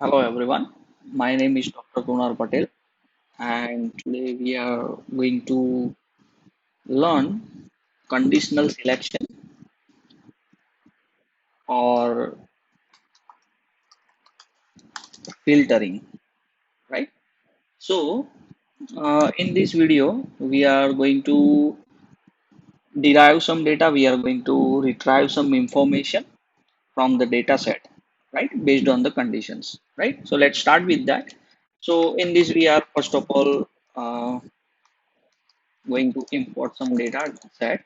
Hello everyone, my name is Dr. Kunar Patel and today we are going to learn conditional selection or filtering, right? So, in this video, we are going to derive some data, we are going to retrieve some information from the data set, right? Based on the conditions, right? So, let's start with that. So, in this, we are first of all going to import some data set.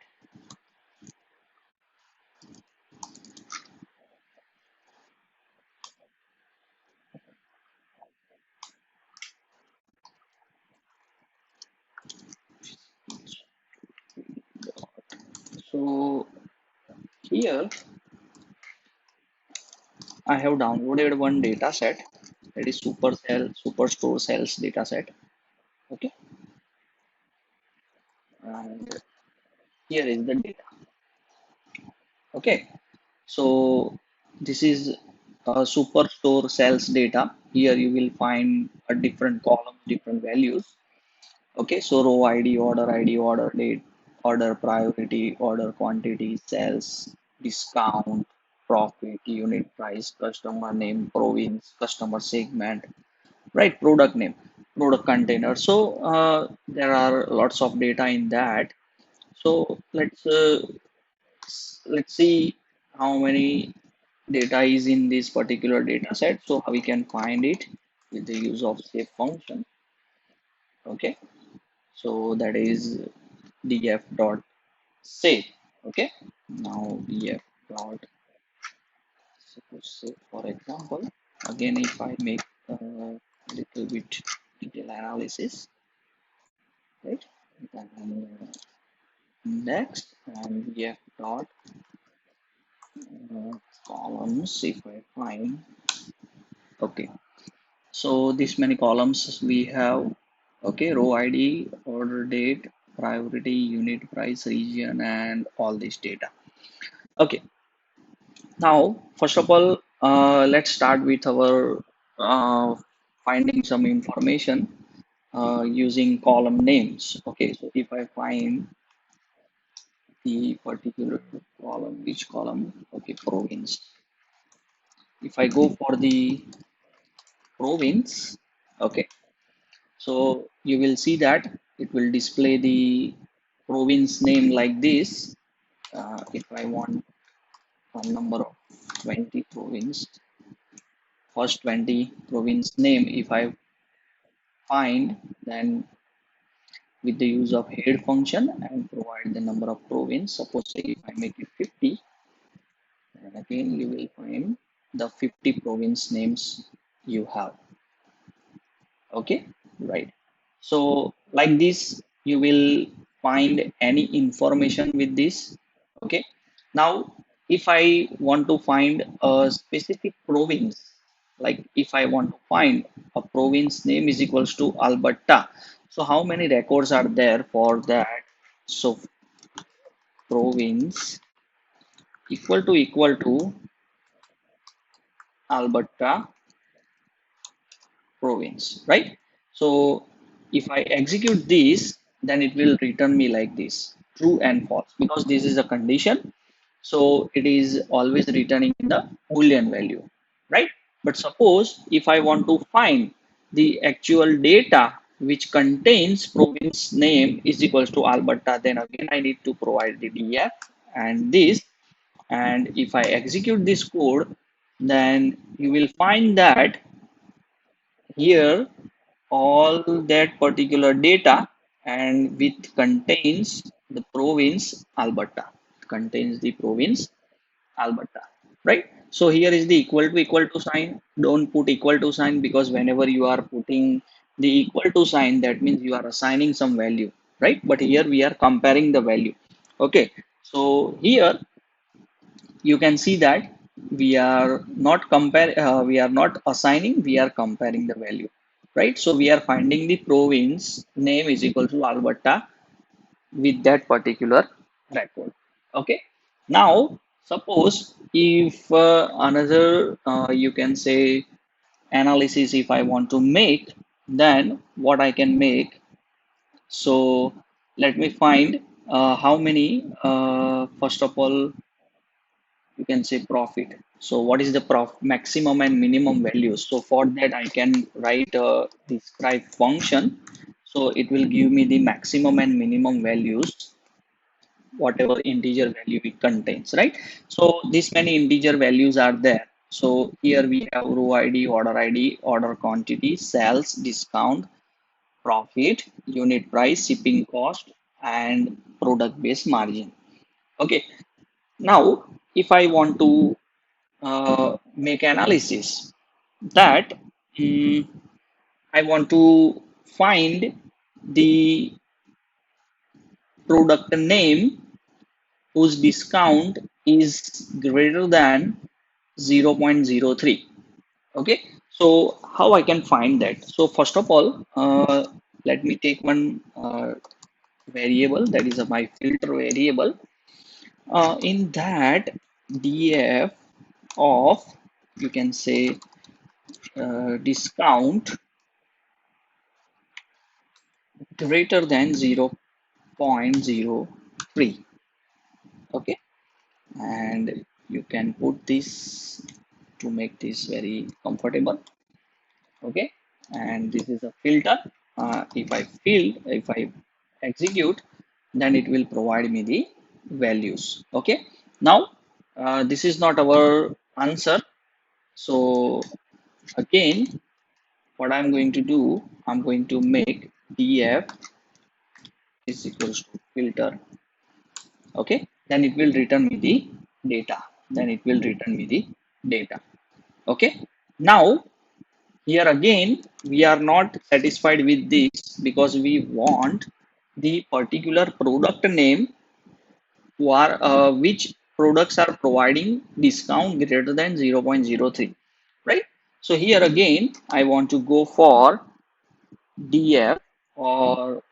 So, here I have downloaded one data set that is Superstore Sales data set. Okay, and here is the data. Okay, so this is a Superstore Sales data. Here you will find a different column, different values. Okay, so row ID, order date, order priority, order quantity, sales, discount, profit, unit price, customer name, province, customer segment, right? Product name, product container. So there are lots of data in that. So let's see how many data is in this particular data set. So how we can find it with the use of save function. Okay, so that is df dot save. Okay, now df dot suppose say for example, again if I make a little bit detail analysis, right? Then next, and we have dot columns. If I find, okay, so this many columns we have. Okay, row ID, order date, priority, unit price, region, and all this data. Okay, now first of all, let's start with our finding some information using column names. Okay, so if I find the particular column, which column? Okay, province. If I go for the province, okay, so you will see that it will display the province name like this. If I want a number of 20 province, first 20 province name, if I find, then with the use of head function and provide the number of province, suppose say if I make it 50, and again you will find the 50 province names you have. Okay, right. So like this you will find any information with this. Okay, now if I want to find a specific province, like if I want to find a province name is equals to Alberta, so how many records are there for that? So province equal to Alberta province, right? So if I execute this, then it will return me like this, true and false, because this is a condition. So it is always returning the Boolean value, right? But suppose if I want to find the actual data which contains province name is equals to Alberta, then again I need to provide the df and this. And if I execute this code, then you will find that here all that particular data and which contains the province Alberta, contains the province Alberta, right? So here is the equal to sign. Don't put equal to sign, because whenever you are putting the equal to sign, that means you are assigning some value, right? But here we are comparing the value. Okay, so here you can see that we are not assigning, we are comparing the value, right? So we are finding the province name is equal to Alberta with that particular record. Okay, now suppose if another you can say analysis if I want to make, then what I can make. So let me find how many, first of all, you can say profit. So what is the maximum and minimum values? So for that, I can write a describe function. So it will give me the maximum and minimum values, whatever integer value it contains, right? So this many integer values are there. So here we have row ID, order quantity, sales, discount, profit, unit price, shipping cost, and product based margin. Okay. Now, if I want to make analysis, that mm, I want to find the product name whose discount is greater than 0.03. Okay, so how I can find that? So first of all, let me take one variable, that is my filter variable. In that, df of, you can say, discount greater than 0.03. Okay, and you can put this to make this very comfortable. Okay, and this is a filter. If I execute, then it will provide me the values. Okay, now this is not our answer. So again, what I'm going to do, I'm going to make df is equals to filter. Okay, then it will return me the data. Okay, now here again, we are not satisfied with this, because we want the particular product name which products are providing discount greater than 0.03, right? So here again, I want to go for df, or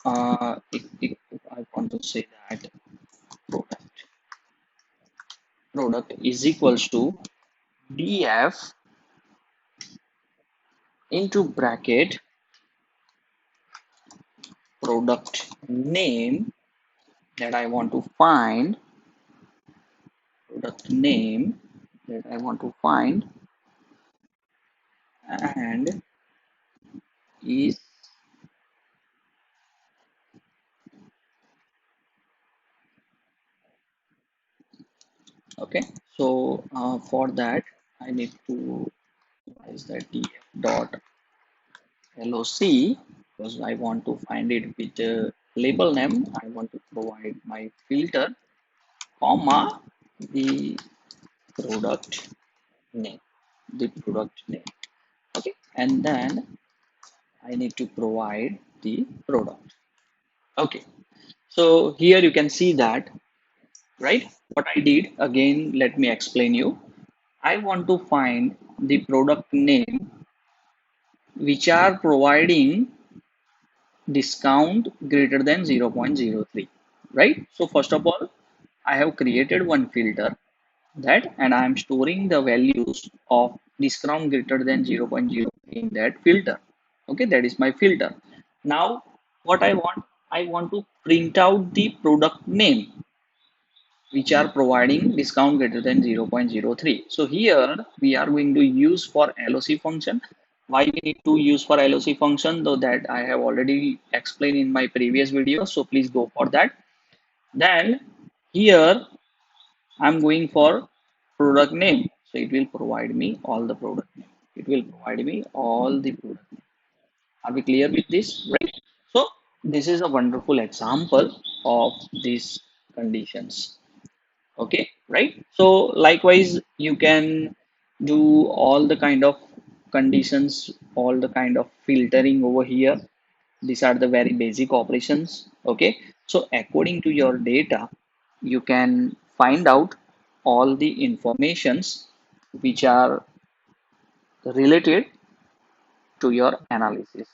if I want to say that product is equals to df into bracket product name that I want to find, product name that I want to find, and is okay. So for that, I need to is that df dot loc, because I want to find it with the label name. I want to provide my filter, comma, the product name, okay, and then I need to provide the product. Okay, so here you can see that, right? What I did, again, let me explain you. I want to find the product name which are providing discount greater than 0.03, right? So first of all, I have created one filter, that, and I am storing the values of discount greater than 0.03 in that filter. Okay, that is my filter. Now what I want to print out the product name which are providing discount greater than 0.03. So here we are going to use for LOC function. Why we need to use for LOC function, though that I have already explained in my previous video, so please go for that. Then here I'm going for product name, so it will provide me all the product name. Are we clear with this, right? So this is a wonderful example of these conditions. Okay, right? So likewise, you can do all the kind of conditions, all the kind of filtering over here. These are the very basic operations. Okay, so according to your data, you can find out all the informations which are related to your analysis,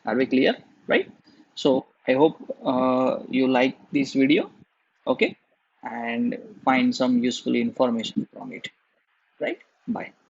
are we clear, right? So I hope you like this video, okay, and find some useful information from it.